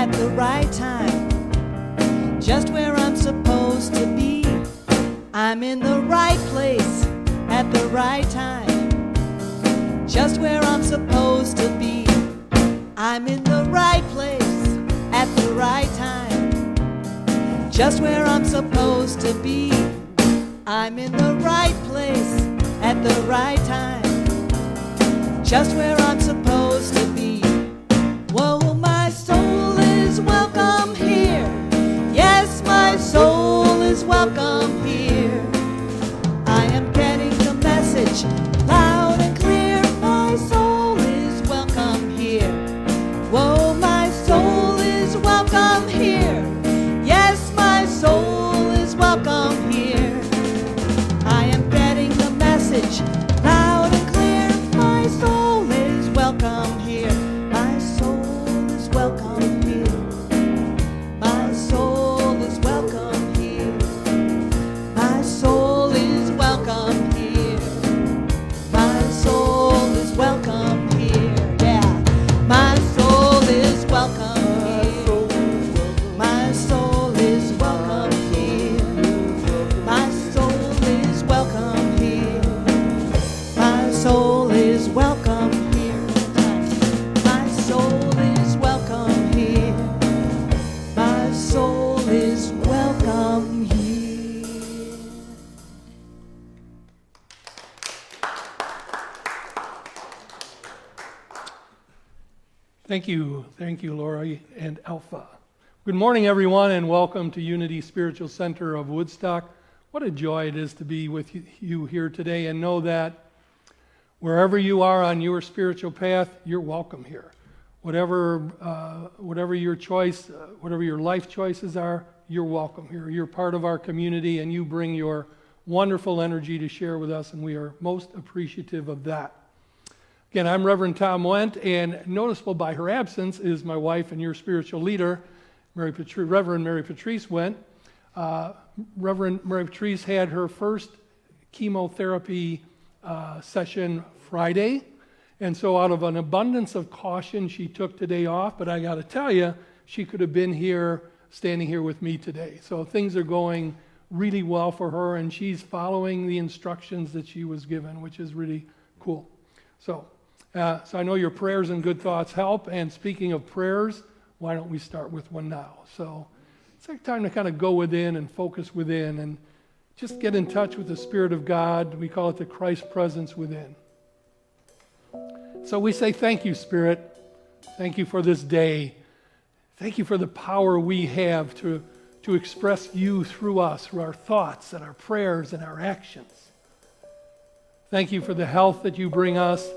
at the right time, just where I'm supposed to be. I'm in the right place at the right time, just where I'm supposed to be. I'm in the right place at the right time, just where I'm supposed to be. I'm in the right place at the right time, just where I'm supposed to be. Whoa, my soul is welcome here. Yes, my soul is welcome here. I am getting the message loud and clear. My soul is welcome here. Whoa, my soul is welcome here. Yes, my soul is welcome here. I am getting the message loud and clear. My soul is welcome here. My soul is welcome here. My soul is welcome here. My soul is welcome here. My soul is welcome here. Yeah. My soul is welcome here. My soul is welcome here. My soul is welcome here. My soul is welcome here. My soul is welcome here. My soul is welcome here. Thank you, Lori and Alpha. Good morning, everyone, and welcome to Unity Spiritual Center of Woodstock. What a joy it is to be with you here today, and know that wherever you are on your spiritual path, you're welcome here. Whatever your choice, whatever your life choices are, you're welcome here. You're part of our community, and you bring your wonderful energy to share with us, and we are most appreciative of that. Again, I'm Reverend Tom Wendt, and noticeable by her absence is my wife and your spiritual leader, Reverend Mary Patrice Wendt. Reverend Mary Patrice had her first chemotherapy session Friday, and so out of an abundance of caution, she took today off, but I got to tell you, she could have been here, standing here with me today. So things are going really well for her, and she's following the instructions that she was given, which is really cool. So I know your prayers and good thoughts help, and speaking of prayers, why don't we start with one now? So it's like time to kind of go within and focus within and just get in touch with the Spirit of God. We call it the Christ presence within. So we say thank you, Spirit. Thank you for this day. Thank you for the power we have to express you through us, through our thoughts and our prayers and our actions. Thank you for the health that you bring us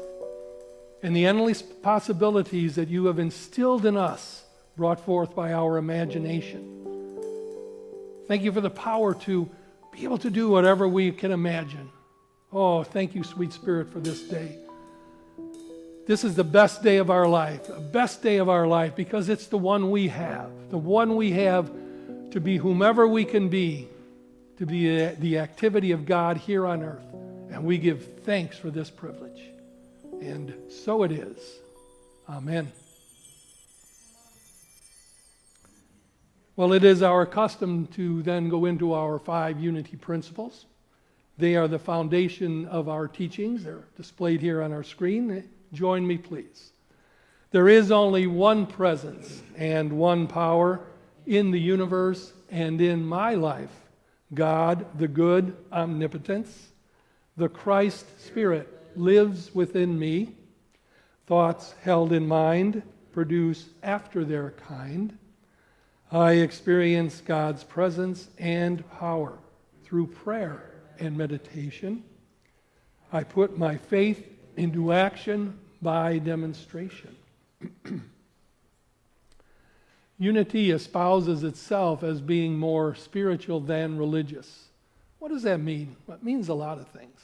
and the endless possibilities that you have instilled in us, brought forth by our imagination. Thank you for the power to be able to do whatever we can imagine. Oh, thank you, sweet Spirit, for this day. This is the best day of our life, the best day of our life, because it's the one we have to be whomever we can be, to be the activity of God here on earth. And we give thanks for this privilege. And so it is. Amen. Well, it is our custom to then go into our 5 unity principles. They are the foundation of our teachings. They're displayed here on our screen. Join me, please. There is only one presence and one power in the universe and in my life. God, the good omnipotence, the Christ Spirit lives within me. Thoughts held in mind produce after their kind. I experience God's presence and power through prayer and meditation. I put my faith into action by demonstration. Unity espouses itself as being more spiritual than religious. What does that mean? Well, it means a lot of things.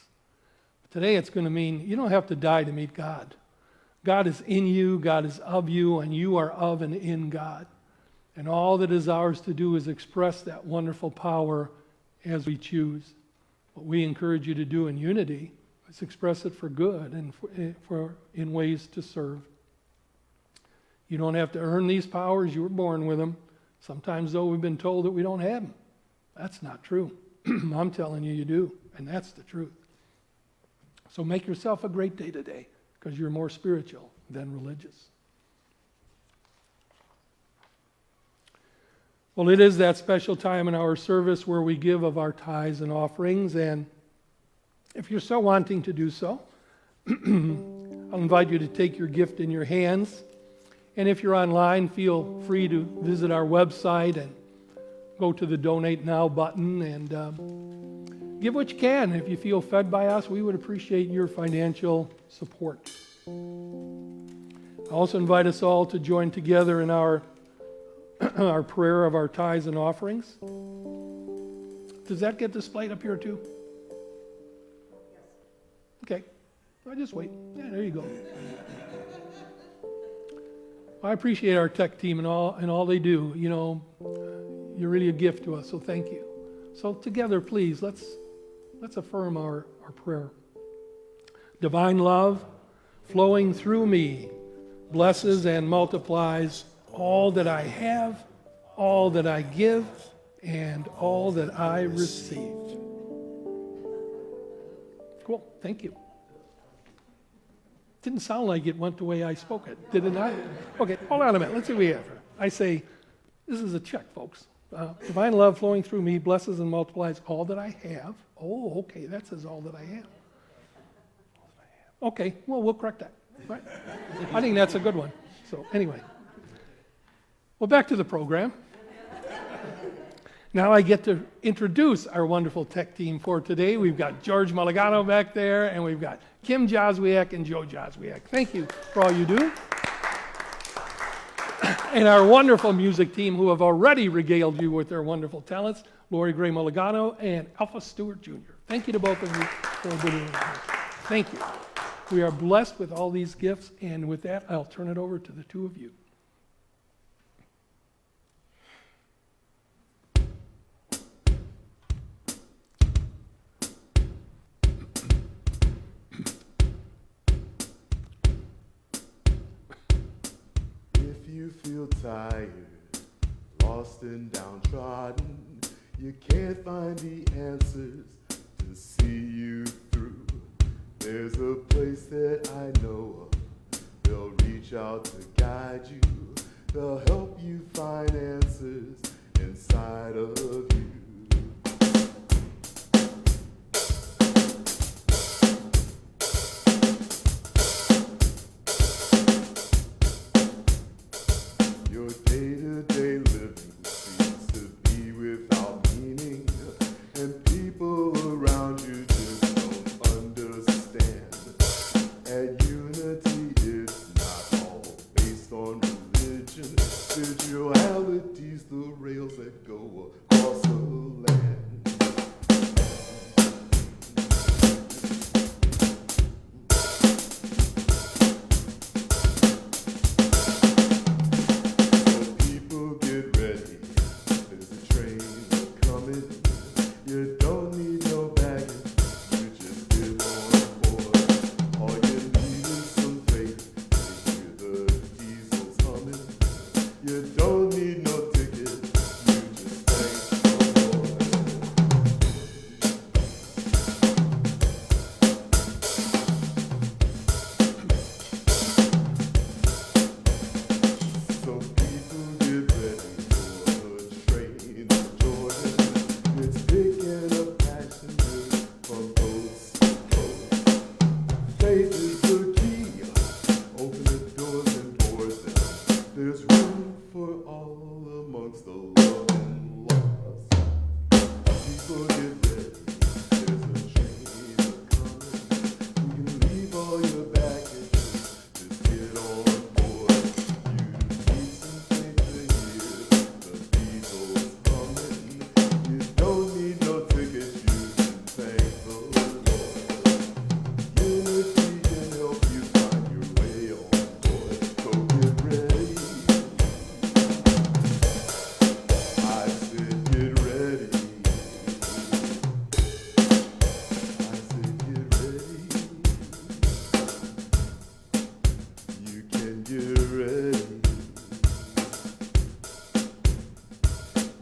Today it's going to mean you don't have to die to meet God. God is in you, God is of you, and you are of and in God. And all that is ours to do is express that wonderful power as we choose. What we encourage you to do in unity is express it for good and in ways to serve. You don't have to earn these powers. You were born with them. Sometimes, though, we've been told that we don't have them. That's not true. I'm telling you, you do, and that's the truth. So make yourself a great day today, because you're more spiritual than religious. Well, it is that special time in our service where we give of our tithes and offerings, and if you're so wanting to do so, I'll invite you to take your gift in your hands. And if you're online, feel free to visit our website and go to the Donate Now button and give what you can. If you feel fed by us, we would appreciate your financial support. I also invite us all to join together in our prayer of our tithes and offerings. Does that get displayed up here too? Okay. I'll just wait. Yeah, there you go. I appreciate our tech team and all they do. You know, you're really a gift to us, so thank you. So together, please, let's affirm our prayer. Divine love flowing through me blesses and multiplies all that I have, all that I give, and all that I received. Cool, thank you. Didn't sound like it went the way I spoke it, did it not? Okay, hold on a minute. Let's see what we have here. I say, this is a check, folks. Divine love flowing through me blesses and multiplies all that I have. Oh, okay, that says all that I have. Okay, well, we'll correct that. Right? I think that's a good one. So anyway. Well, back to the program. Now I get to introduce our wonderful tech team for today. We've got George Muligano back there, and we've got Kim Joswiak and Joe Joswiak. Thank you for all you do. And our wonderful music team who have already regaled you with their wonderful talents, Lori Gray Muligano and Alpha Stewart Jr. Thank you to both of you for being here. Thank you. We are blessed with all these gifts, and with that, I'll turn it over to the two of you. You feel tired, lost and downtrodden. You can't find the answers to see you through. There's a place that I know of. They'll reach out to guide you. They'll help you find answers inside of you. Your day-to-day living seems to be without meaning, and people around you just don't understand. And unity is not all based on religion. Spirituality's the rails that go across the land.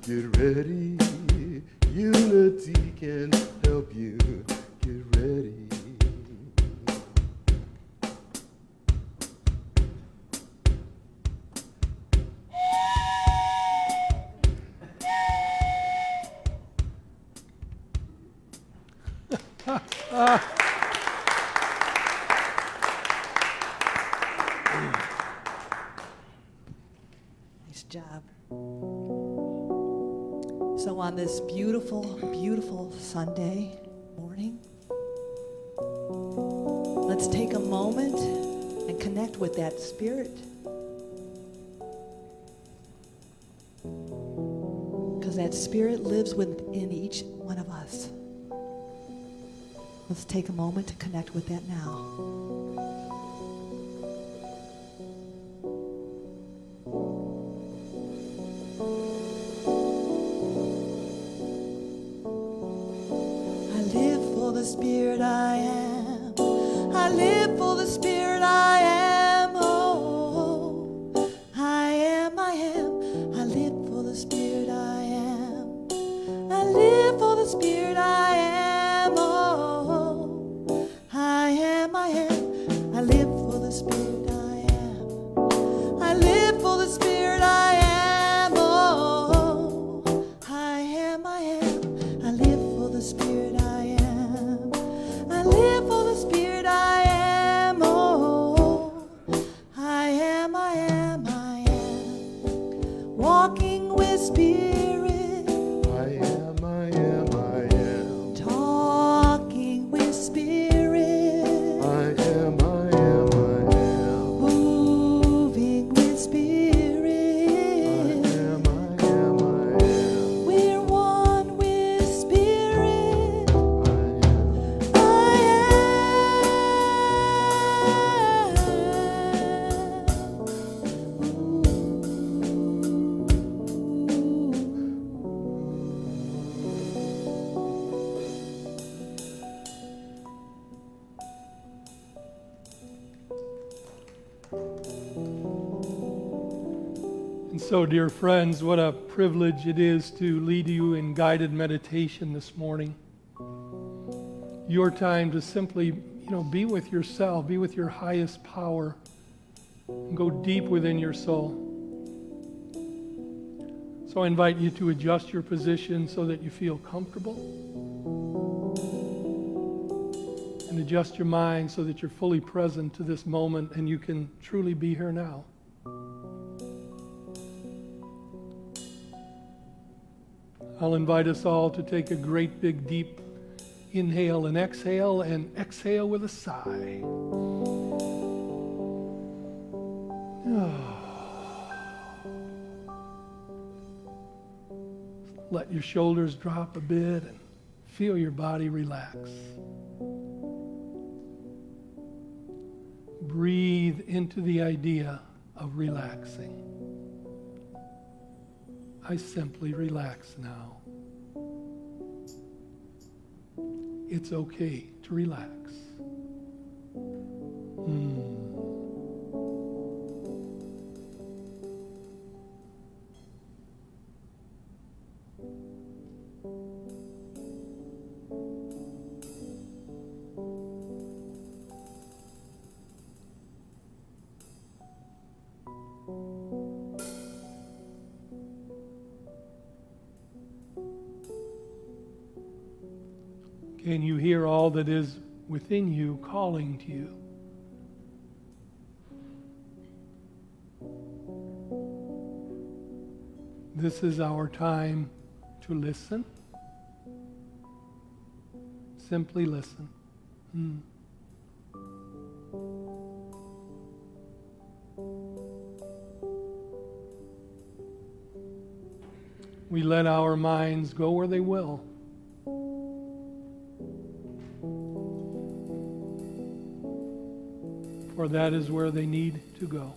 Get ready, unity can help you. Get ready. Nice job. So on this beautiful, beautiful Sunday morning, let's take a moment and connect with that spirit. Because that spirit lives within each one of us. Let's take a moment to connect with that now. The spirit I am. I live for the spirit I am. Oh, I am, I am. I live for the spirit I am. I live for the spirit I am. Oh, I am, I am. I live for the spirit I am. I live for the spirit I am. Oh, I am, I am. I live for the spirit I am. I live for the spirit I am. Oh, I am, I am, I am. Walking with spirit. I am, I am, I am. Talking with spirit. I am, I am, I am. Moving with spirit. I am, I am, I am. We're one with spirit. And so, dear friends, what a privilege it is to lead you in guided meditation this morning. Your time to simply, be with yourself, be with your highest power, and go deep within your soul. So I invite you to adjust your position so that you feel comfortable, and adjust your mind so that you're fully present to this moment and you can truly be here now. I'll invite us all to take a great big deep inhale and exhale with a sigh. Let your shoulders drop a bit and feel your body relax. Breathe into the idea of relaxing. I simply relax now. It's okay to relax. Can you hear all that is within you calling to you? This is our time to listen. Simply listen. We let our minds go where they will. For that is where they need to go.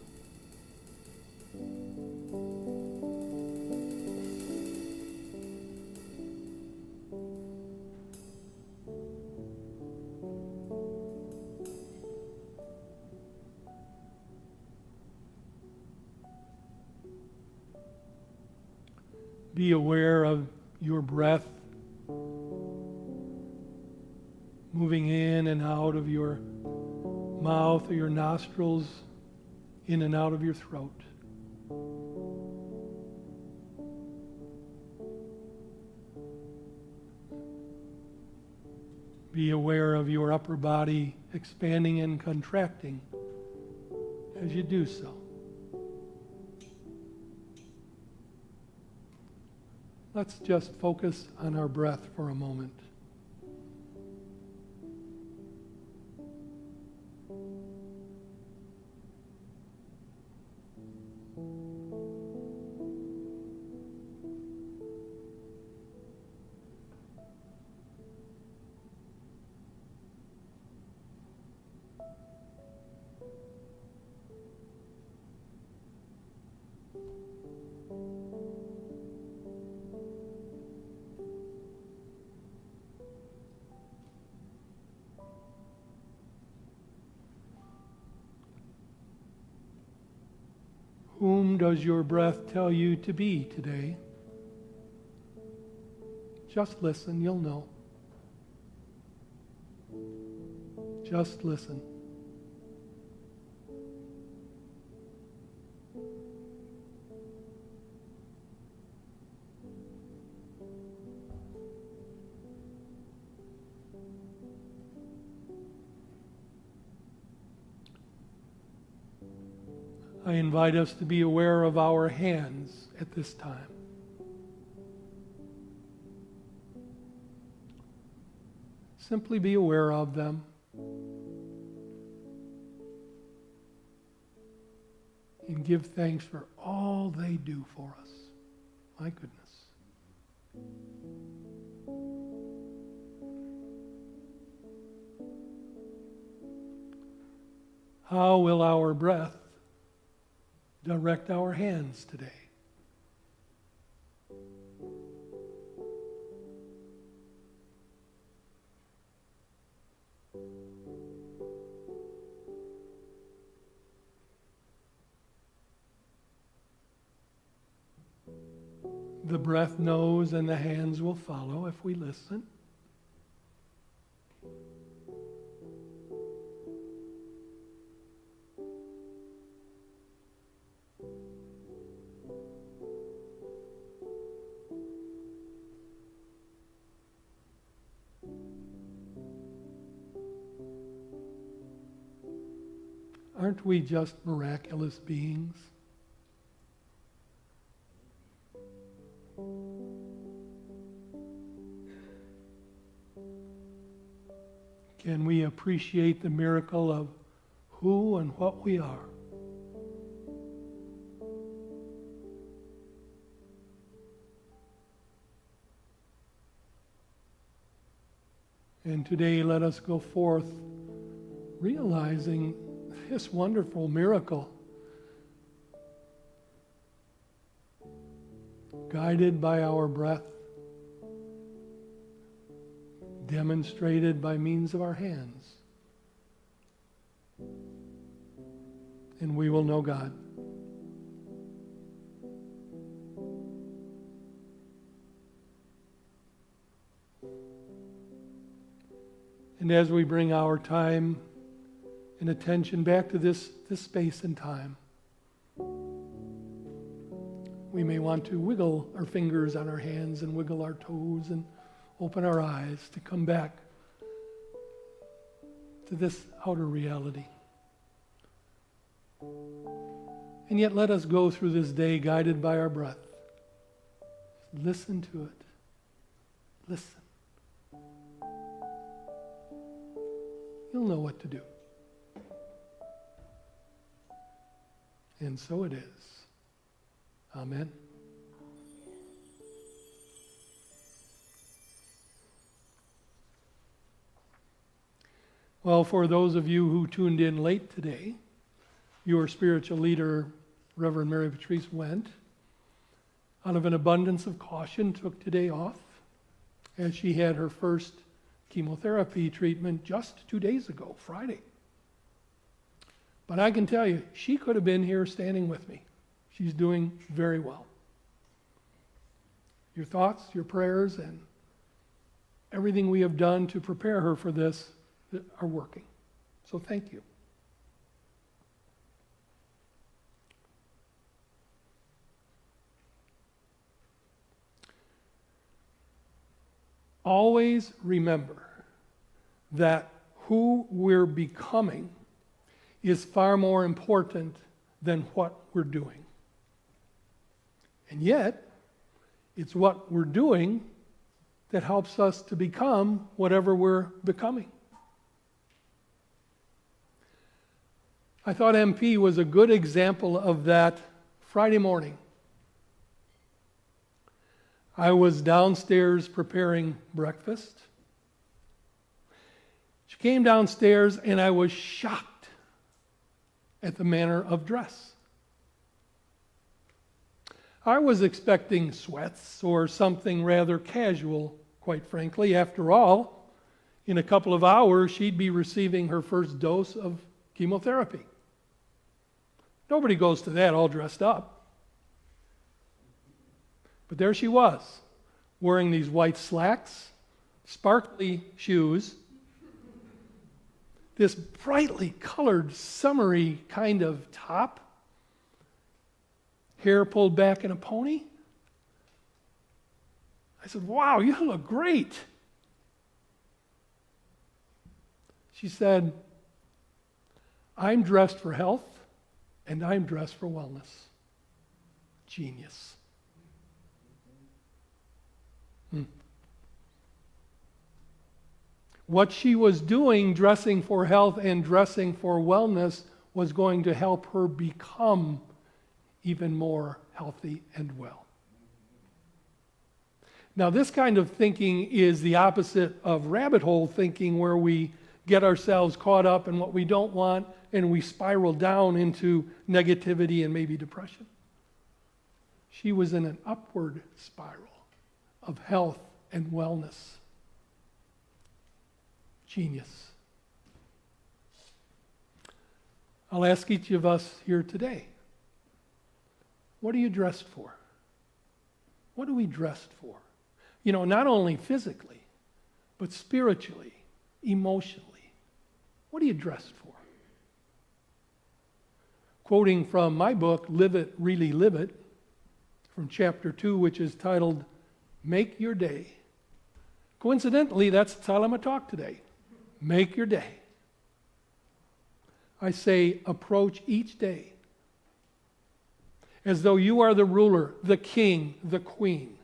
Be aware of your breath moving in and out of your mouth or your nostrils, in and out of your throat. Be aware of your upper body expanding and contracting as you do so. Let's just focus on our breath for a moment. Whom does your breath tell you to be today? Just listen, you'll know. Just listen. I invite us to be aware of our hands at this time. Simply be aware of them. And give thanks for all they do for us. My goodness. How will our breath direct our hands today? The breath knows and the hands will follow if we listen. Aren't we just miraculous beings? Can we appreciate the miracle of who and what we are? And today let us go forth realizing this wonderful miracle, guided by our breath, demonstrated by means of our hands. And we will know God. And as we bring our time and attention back to this space and time, we may want to wiggle our fingers on our hands and wiggle our toes and open our eyes to come back to this outer reality. And yet let us go through this day guided by our breath. Listen to it. Listen. You'll know what to do. And so it is. Amen. Well, for those of you who tuned in late today, your spiritual leader, Reverend Mary Patrice Wendt, out of an abundance of caution, took today off as she had her first chemotherapy treatment just 2 days ago, Friday. But I can tell you, she could have been here standing with me. She's doing very well. your thoughts, your prayers, and everything we have done to prepare her for this are working. So thank you. Always remember that who we're becoming is far more important than what we're doing. And yet, it's what we're doing that helps us to become whatever we're becoming. I thought MP was a good example of that Friday morning. I was downstairs preparing breakfast. She came downstairs and I was shocked at the manner of dress. I was expecting sweats or something rather casual, quite frankly. After all, in a couple of hours, she'd be receiving her first dose of chemotherapy. Nobody goes to that all dressed up. But there she was, wearing these white slacks, sparkly shoes, this brightly colored, summery kind of top, hair pulled back in a pony. I said, "Wow, you look great." She said, "I'm dressed for health, and I'm dressed for wellness." Genius. What she was doing, dressing for health and dressing for wellness, was going to help her become even more healthy and well. Now, this kind of thinking is the opposite of rabbit hole thinking, where we get ourselves caught up in what we don't want and we spiral down into negativity and maybe depression. She was in an upward spiral of health and wellness. Genius. I'll ask each of us here today, what are you dressed for? What are we dressed for? You know, not only physically, but spiritually, emotionally. What are you dressed for? Quoting from my book, Live It, Really Live It, from chapter 2, which is titled, Make Your Day. Coincidentally, that's the title of my talk today. Make your day. I say, approach each day as though you are the ruler, the king, the queen.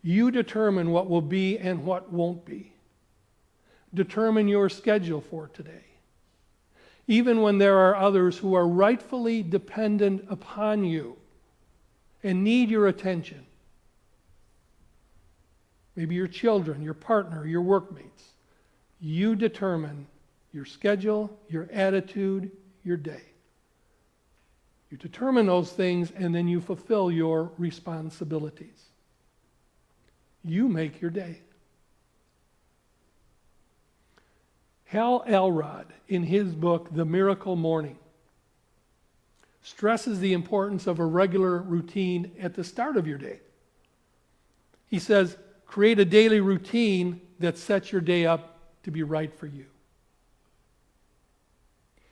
You determine what will be and what won't be. Determine your schedule for today. Even when there are others who are rightfully dependent upon you and need your attention. Maybe your children, your partner, your workmates. You determine your schedule, your attitude, your day. You determine those things and then you fulfill your responsibilities. You make your day. Hal Elrod, in his book, The Miracle Morning, stresses the importance of a regular routine at the start of your day. He says, create a daily routine that sets your day up to be right for you.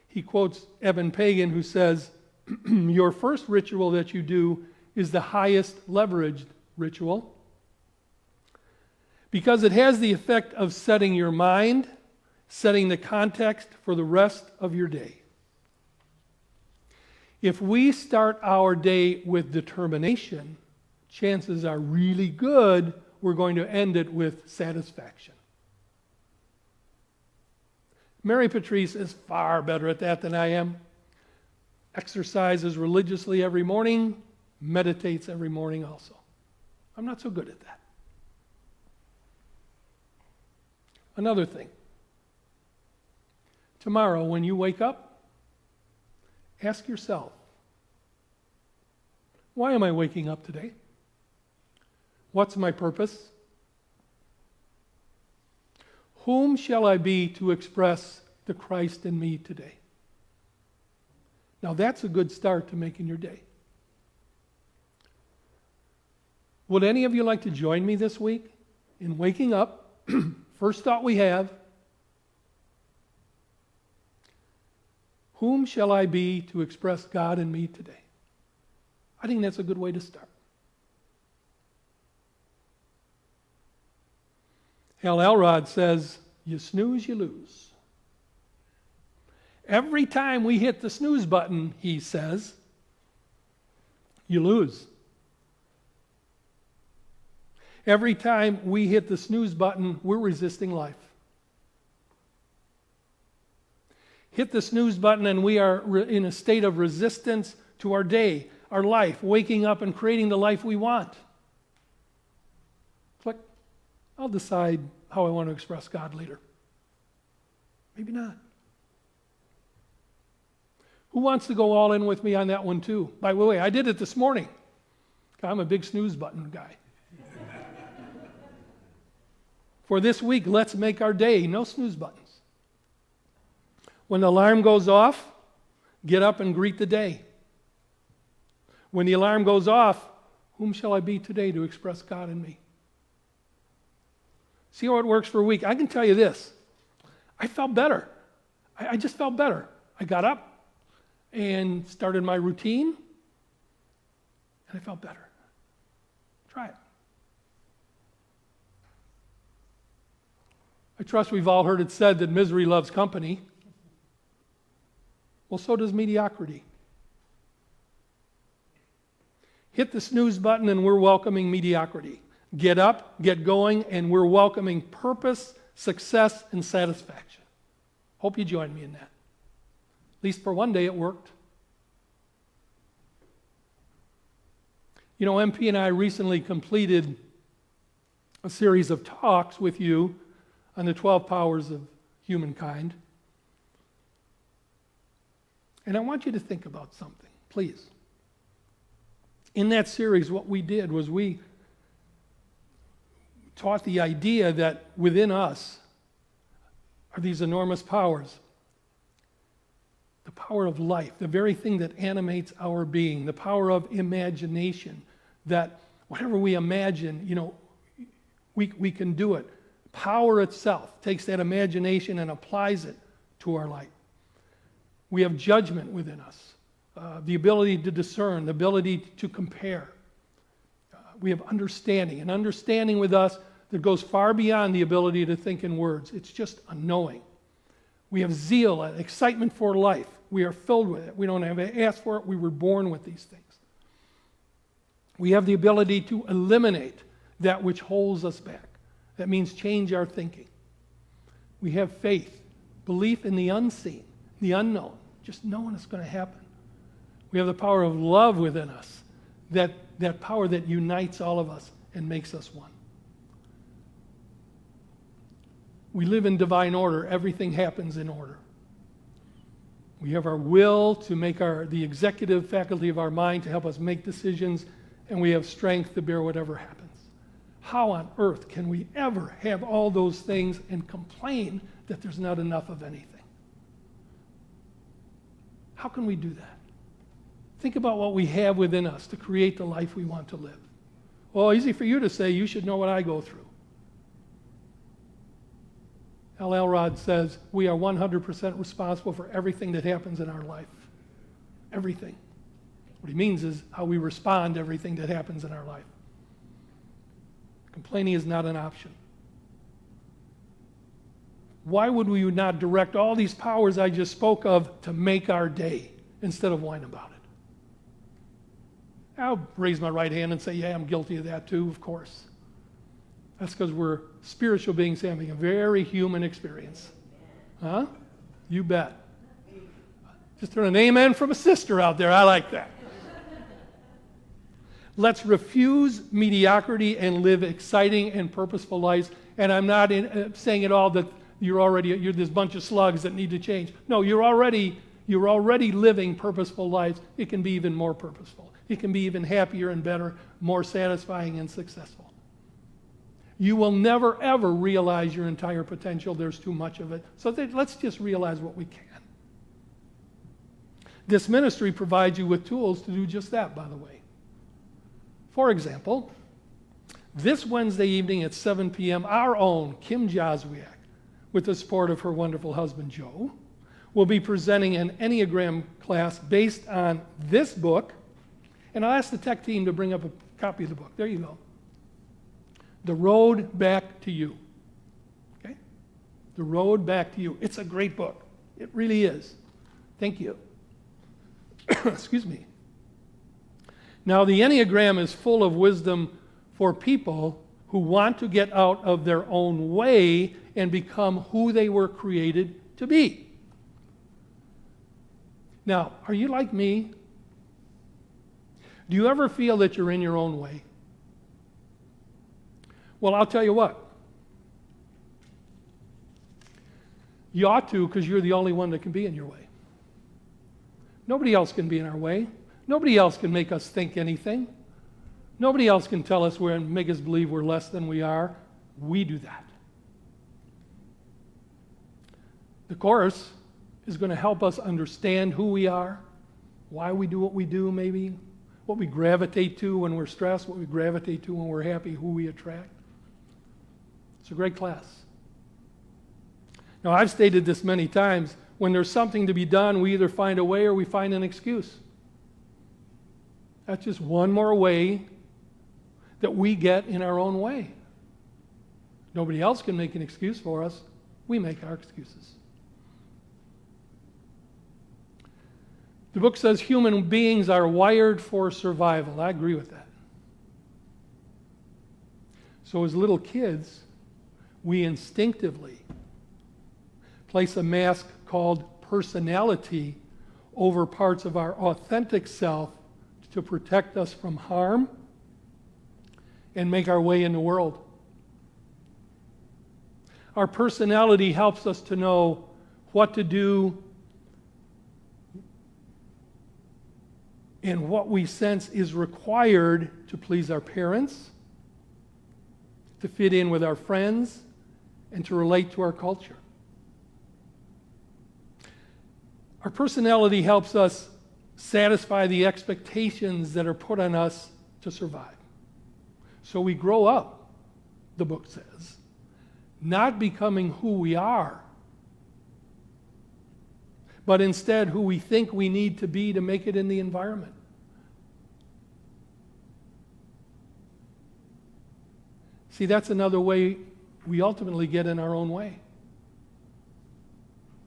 He quotes Evan Pagan, who says, your first ritual that you do is the highest leveraged ritual because it has the effect of setting your mind, setting the context for the rest of your day. If we start our day with determination, chances are really good we're going to end it with satisfaction. Mary Patrice is far better at that than I am. Exercises religiously every morning, meditates every morning also. I'm not so good at that. Another thing. Tomorrow, when you wake up, ask yourself, why am I waking up today? What's my purpose? Whom shall I be to express the Christ in me today? Now that's a good start to making your day. Would any of you like to join me this week in waking up? First thought we have, whom shall I be to express God in me today? I think that's a good way to start. Hal Elrod says, you snooze, you lose. Every time we hit the snooze button, he says, you lose. Every time we hit the snooze button, we're resisting life. Hit the snooze button and we are in a state of resistance to our day, our life, waking up and creating the life we want. Click. I'll decide how I want to express God later. Maybe not. Who wants to go all in with me on that one too? By the way, I did it this morning. I'm a big snooze button guy. For this week, let's make our day no snooze buttons. When the alarm goes off, get up and greet the day. When the alarm goes off, whom shall I be today to express God in me? See how it works for a week? I can tell you this. I felt better. I just felt better. I got up and started my routine, and I felt better. Try it. I trust we've all heard it said that misery loves company. Well, so does mediocrity. Hit the snooze button and we're welcoming mediocrity. Get up, get going, and we're welcoming purpose, success, and satisfaction. Hope you join me in that. At least for one day it worked. You know, MP and I recently completed a series of talks with you on the 12 powers of humankind. And I want you to think about something, please. In that series, what we did was we taught the idea that within us are these enormous powers. The power of life, the very thing that animates our being, the power of imagination, that whatever we imagine, you know, we can do it. Power itself takes that imagination and applies it to our life. We have judgment within us, the ability to discern, the ability to compare. We have understanding, an understanding with us that goes far beyond the ability to think in words. It's just a knowing. We have zeal and excitement for life. We are filled with it. We don't have to ask for it. We were born with these things. We have the ability to eliminate that which holds us back. That means change our thinking. We have faith, belief in the unseen, the unknown, just knowing it's going to happen. We have the power of love within us, that power that unites all of us and makes us one. We live in divine order. Everything happens in order. We have our will to make the executive faculty of our mind to help us make decisions, and we have strength to bear whatever happens. How on earth can we ever have all those things and complain that there's not enough of anything? How can we do that? Think about what we have within us to create the life we want to live. Well, easy for you to say, you should know what I go through. Hal Elrod says, we are 100% responsible for everything that happens in our life. Everything. What he means is how we respond to everything that happens in our life. Complaining is not an option. Why would we not direct all these powers I just spoke of to make our day instead of whine about it? I'll raise my right hand and say, yeah, I'm guilty of that too, of course. That's because we're spiritual beings having a very human experience. Huh? You bet. Just heard an amen from a sister out there. I like that. Let's refuse mediocrity and live exciting and purposeful lives. And I'm not saying at all that you're this bunch of slugs that need to change. No, you're already living purposeful lives. It can be even more purposeful. It can be even happier and better, more satisfying and successful. You will never, ever realize your entire potential. There's too much of it. So let's just realize what we can. This ministry provides you with tools to do just that, by the way. For example, This Wednesday evening at 7 p.m., our own Kim Joswiak, with the support of her wonderful husband Joe, will be presenting an Enneagram class based on this book. And I'll ask the tech team to bring up a copy of the book. There you go. The Road Back to You. Okay? The Road Back to You. It's a great book. It really is. Thank you. Excuse me. Now, the Enneagram is full of wisdom for people who want to get out of their own way and become who they were created to be. Now, are you like me? Do you ever feel that you're in your own way? Well, I'll tell you what. You ought to, because you're the only one that can be in your way. Nobody else can be in our way. Nobody else can make us think anything. Nobody else can tell us and make us believe we're less than we are. We do that. The chorus is going to help us understand who we are, why we do what we do, maybe, what we gravitate to when we're stressed, what we gravitate to when we're happy, who we attract. It's a great class. Now, I've stated this many times. When there's something to be done, we either find a way or we find an excuse. That's just one more way that we get in our own way. Nobody else can make an excuse for us. We make our excuses. The book says human beings are wired for survival. I agree with that. So as little kids, we instinctively place a mask called personality over parts of our authentic self to protect us from harm and make our way in the world. Our personality helps us to know what to do and what we sense is required to please our parents, to fit in with our friends, and to relate to our culture. Our personality helps us satisfy the expectations that are put on us to survive. So we grow up, the book says, not becoming who we are, but instead who we think we need to be to make it in the environment. See, that's another way we ultimately get in our own way.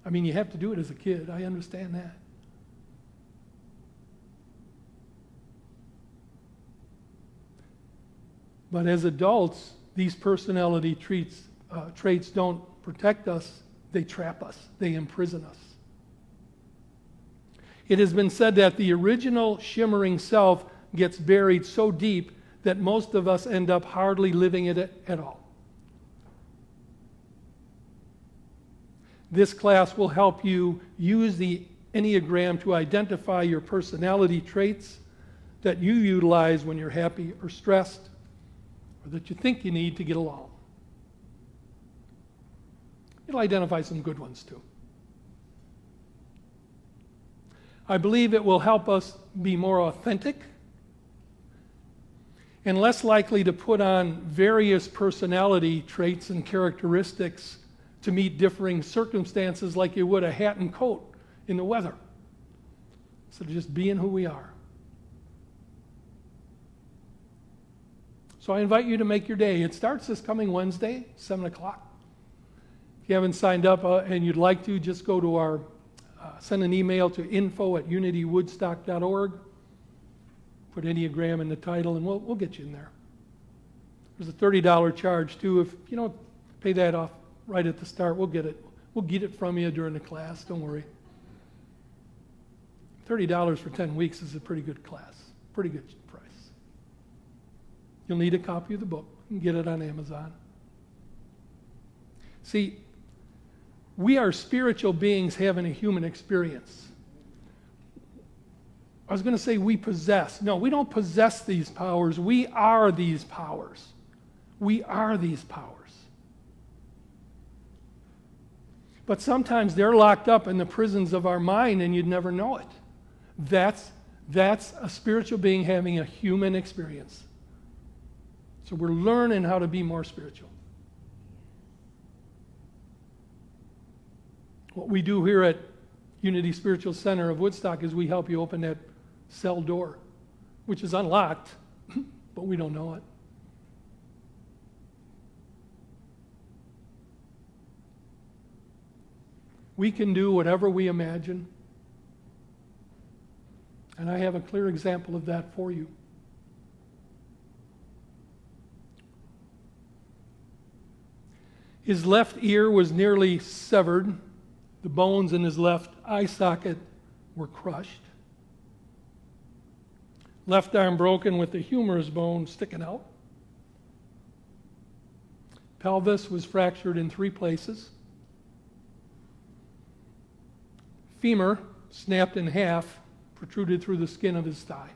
I mean, you have to do it as a kid. I understand that. But as adults, these personality traits don't protect us. They trap us. They imprison us. It has been said that the original shimmering self gets buried so deep that most of us end up hardly living it at all. This class will help you use the Enneagram to identify your personality traits that you utilize when you're happy or stressed, or that you think you need to get along. It'll identify some good ones too. I believe it will help us be more authentic and less likely to put on various personality traits and characteristics to meet differing circumstances like you would a hat and coat in the weather. Instead of just being who we are. So I invite you to make your day. It starts this coming Wednesday, 7 o'clock. If you haven't signed up and you'd like to, just go to our, send an email to info@unitywoodstock.org. Put Enneagram in the title and we'll get you in there. There's a $30 charge too. If you don't pay that off right at the start, we'll get it. We'll get it from you during the class. Don't worry. $30 for 10 weeks is a pretty good class. Pretty good price. You'll need a copy of the book. You can get it on Amazon. See, we are spiritual beings having a human experience. I was going to say we possess. No, we don't possess these powers. We are these powers. We are these powers. But sometimes they're locked up in the prisons of our mind and you'd never know it. That's a spiritual being having a human experience. So we're learning how to be more spiritual. What we do here at Unity Spiritual Center of Woodstock is we help you open that cell door, which is unlocked, but we don't know it. We can do whatever we imagine. And I have a clear example of that for you. His left ear was nearly severed. The bones in his left eye socket were crushed. Left arm broken with the humerus bone sticking out. Pelvis was fractured in 3 places. Femur snapped in half, protruded through the skin of his thigh.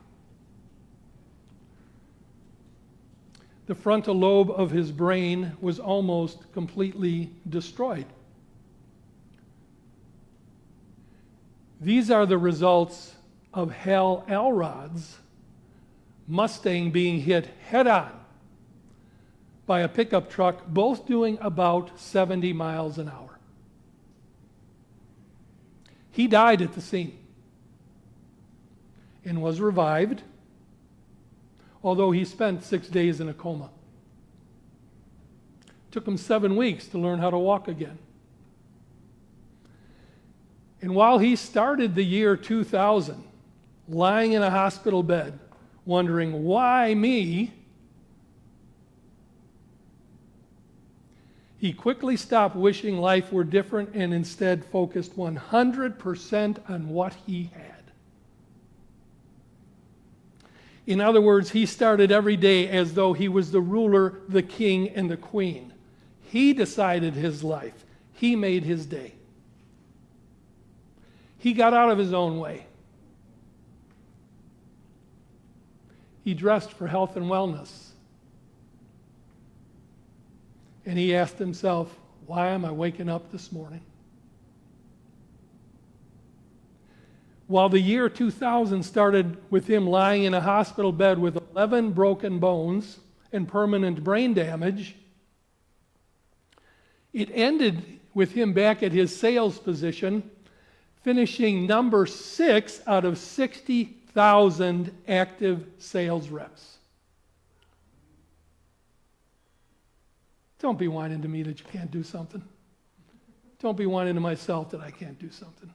The frontal lobe of his brain was almost completely destroyed. These are the results of Hal Elrod's Mustang being hit head-on by a pickup truck, both doing about 70 miles an hour. He died at the scene and was revived, although he spent 6 days in a coma. Took him 7 weeks to learn how to walk again. And while he started the year 2000, lying in a hospital bed, wondering, why me? He quickly stopped wishing life were different and instead focused 100% on what he had. In other words, he started every day as though he was the ruler, the king, and the queen. He decided his life. He made his day. He got out of his own way. He dressed for health and wellness. And he asked himself, why am I waking up this morning? While the year 2000 started with him lying in a hospital bed with 11 broken bones and permanent brain damage, it ended with him back at his sales position, finishing number 6 out of 60,000 active sales reps. Don't be whining to me that you can't do something. Don't be whining to myself that I can't do something.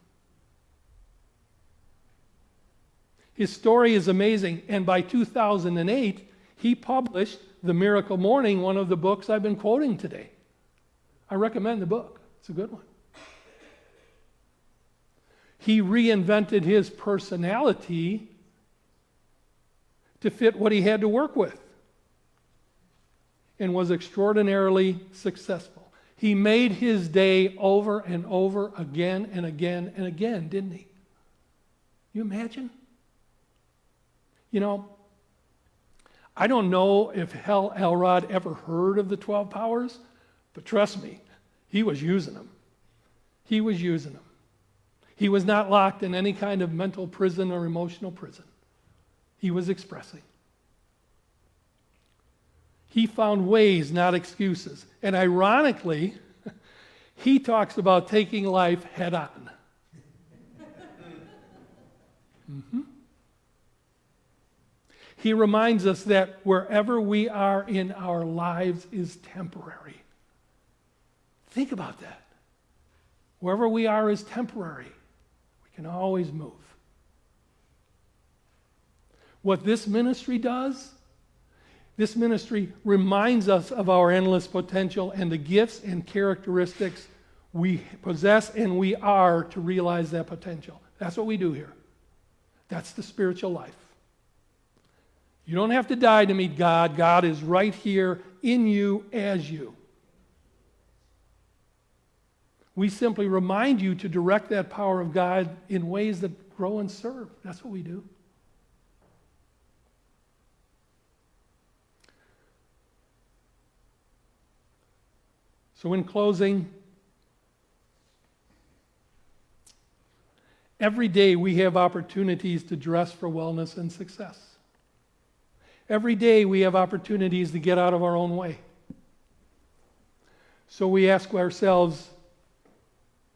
His story is amazing, and by 2008, he published The Miracle Morning, one of the books I've been quoting today. I recommend the book. It's a good one. He reinvented his personality to fit what he had to work with and was extraordinarily successful. He made his day over and over again and again and again, didn't he? You imagine? You know, I don't know if Hal Elrod ever heard of the 12 powers, but trust me, he was using them. He was using them. He was not locked in any kind of mental prison or emotional prison. He was expressing. He found ways, not excuses. And ironically, he talks about taking life head on. Mm-hmm. He reminds us that wherever we are in our lives is temporary. Think about that. Wherever we are is temporary. We can always move. What this ministry does, this ministry reminds us of our endless potential and the gifts and characteristics we possess and we are to realize that potential. That's what we do here. That's the spiritual life. You don't have to die to meet God. God is right here in you as you. We simply remind you to direct that power of God in ways that grow and serve. That's what we do. So in closing, every day we have opportunities to dress for wellness and success. Every day we have opportunities to get out of our own way. So we ask ourselves,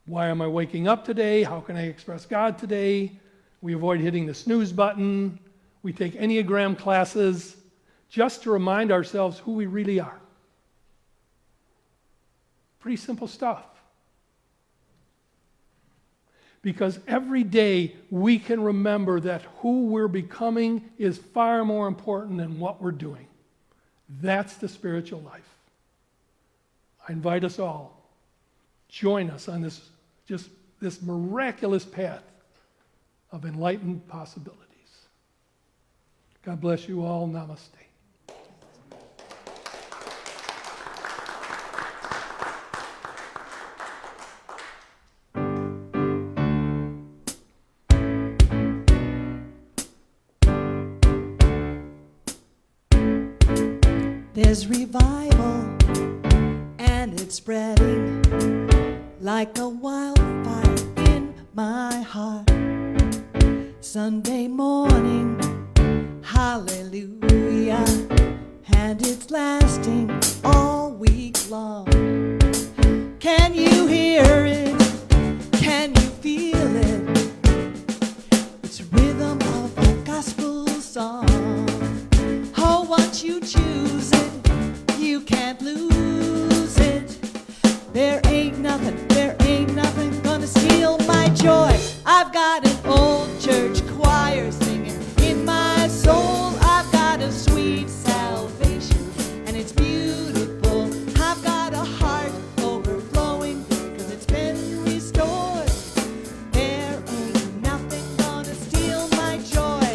why am I waking up today? How can I express God today? We avoid hitting the snooze button. We take Enneagram classes just to remind ourselves who we really are. Pretty simple stuff. Because every day we can remember that who we're becoming is far more important than what we're doing. That's the spiritual life. I invite us all, join us on this miraculous path of enlightened possibilities. God bless you all. Namaste. There's revival, and it's spreading like a wildfire in my heart. Sunday morning, hallelujah, and it's lasting all week long. Can you hear it? Can you feel it? It's rhythm of a gospel song. Oh, once you choose it, you can't lose it. There ain't nothing gonna steal my joy. I've got an old church choir singing in my soul. I've got a sweet salvation, and it's beautiful. I've got a heart overflowing, 'cause it's been restored. There ain't nothing gonna steal my joy.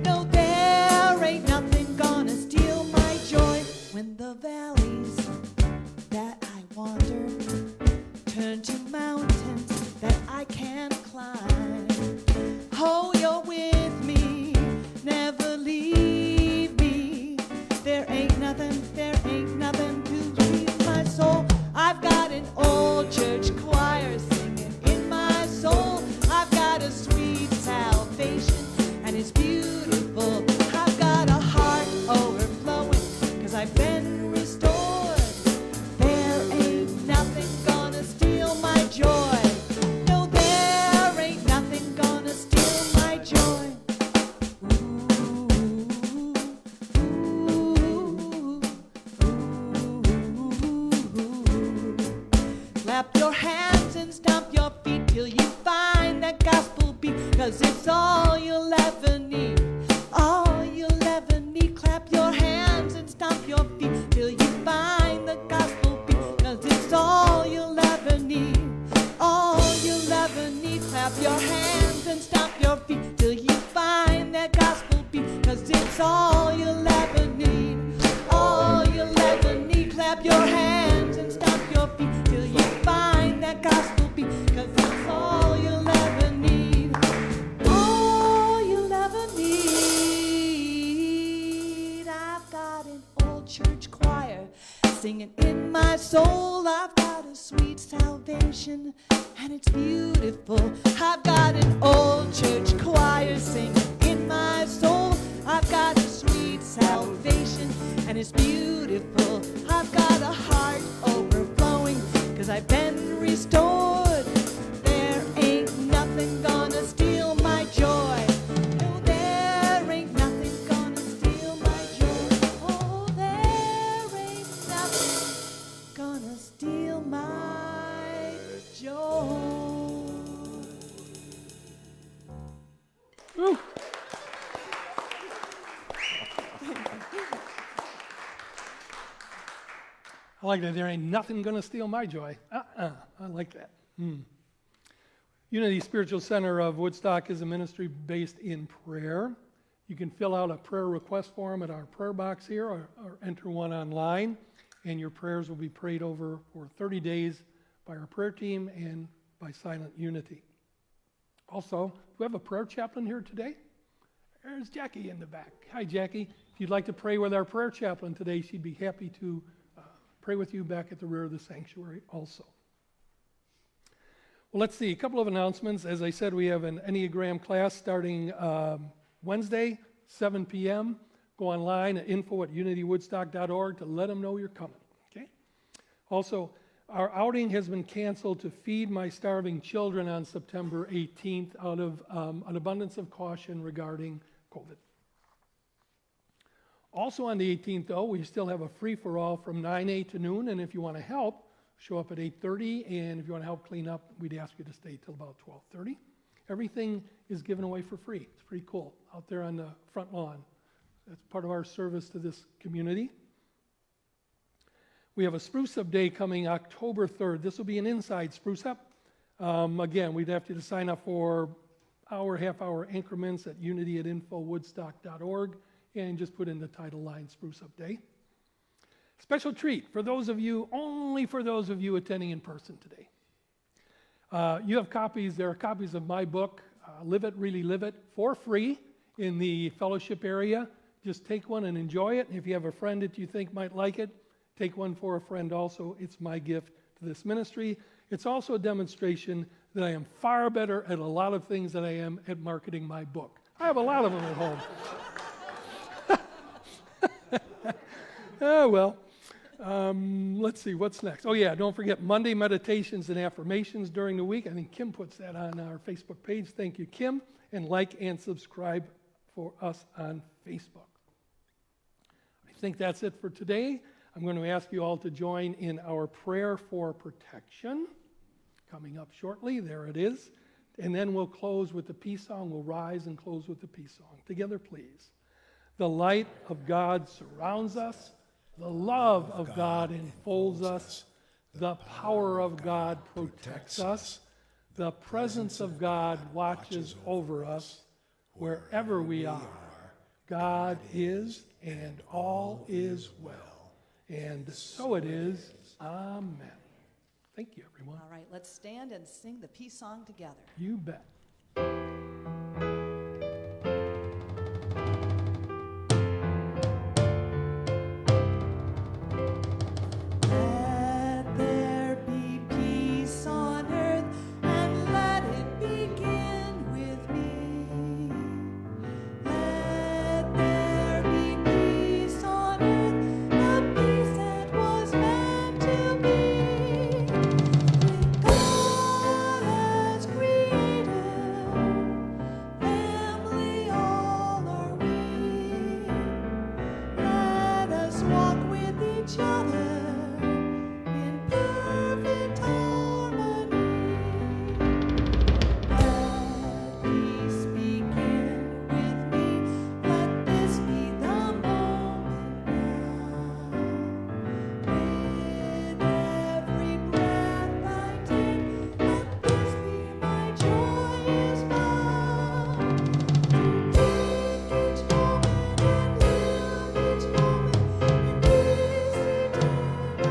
No, there ain't nothing gonna steal my joy. When the valleys that I wander turn to mountains that I can't climb. Oh, you're with me, never leave me. There ain't nothing to steal my soul. I've got an old church choir singing in my soul. I've got a sweet salvation, and it's beautiful. I've got a heart overflowing, 'cause I've been restored. There ain't nothing gonna steal my joy. No, there ain't nothing gonna steal my joy. Ooh, ooh, ooh. Clap your hands and stomp your feet till you find that gospel beat, 'cause it's all you'll ever need. All you'll ever need. Clap your hands and stomp your feet till you find the gospel beat, 'cause it's all you'll ever need. All you'll ever need. Clap your hands and stomp your feet till you find that gospel beat, 'cause it's all you'll ever need. All you'll ever need. Clap your hands and stomp your feet till you find that gospel beat, 'cause it's all you'll ever need. All you'll ever need. I've got an old church choir singing in my soul. I've got a sweet salvation, and it's beautiful. I've got an old church choir singing in my soul. I've got a sweet salvation, and it's beautiful. I've got a heart overflowing, 'cause I've been restored. There ain't nothing gonna steal my joy. No, there ain't nothing gonna steal my joy. Oh, there ain't nothing gonna steal my joy. Woo. I like that. There ain't nothing going to steal my joy. I like that. Unity Spiritual Center of Woodstock is a ministry based in prayer. You can fill out a prayer request form at our prayer box here, or enter one online, and your prayers will be prayed over for 30 days by our prayer team and by Silent Unity. Also, do we have a prayer chaplain here today? There's Jackie in the back. Hi, Jackie. If you'd like to pray with our prayer chaplain today, she'd be happy to pray with you back at the rear of the sanctuary also. Well, let's see, a couple of announcements. As I said, we have an Enneagram class starting Wednesday, 7 p.m. go online at info@unitywoodstock.org to let them know you're coming. Okay? Also, our outing has been canceled to feed my starving children on September 18th out of an abundance of caution regarding COVID. Also on the 18th, though, we still have a free-for-all from 9 to noon, and if you want to help, show up at 8:30, and if you want to help clean up, we'd ask you to stay till about 12:30. Everything is given away for free. It's pretty cool out there on the front lawn. That's part of our service to this community. We have a Spruce Up Day coming October 3rd. This will be an inside Spruce Up. Again, we'd have to sign up for hour, half-hour increments at unity@infowoodstock.org and just put in the title line Spruce Up Day. Special treat for those of you, only for those of you attending in person today. You have copies, there are copies of my book, Live It, Really Live It, for free in the fellowship area. Just take one and enjoy it. If you have a friend that you think might like it, take one for a friend also. It's my gift to this ministry. It's also a demonstration that I am far better at a lot of things than I am at marketing my book. I have a lot of them at home. Oh, well. Let's see, what's next? Oh, yeah, don't forget Monday meditations and affirmations during the week. I think Kim puts that on our Facebook page. Thank you, Kim. And like and subscribe for us on Facebook. I think that's it for today. I'm going to ask you all to join in our prayer for protection. Coming up shortly, there it is. And then we'll close with the peace song. We'll rise and close with the peace song. Together, please. The light of God surrounds us. The love of God enfolds us. The power of God protects us. The presence of God watches over us. Wherever we are, God is, and all is well. And so it is. Amen. Thank you, everyone. All right, let's stand and sing the peace song together. You bet. Let there be peace on earth, and let it begin with me. Let there be peace on earth, the peace that was meant to be. With God as creator, family all are we. Let us walk with each other in perfect harmony. Let peace begin with me. Let this be the moment now. With every breath I take, let this be my joyous vow. To take each moment and live each moment in peace eternally.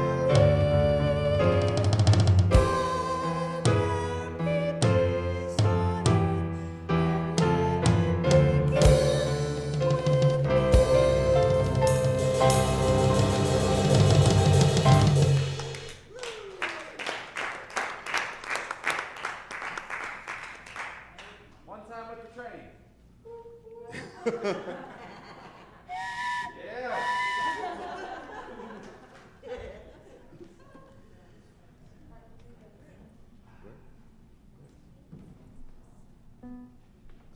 Let there be peace on earth, and let it begin with One time with the train. Yeah.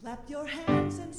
Clap your hands and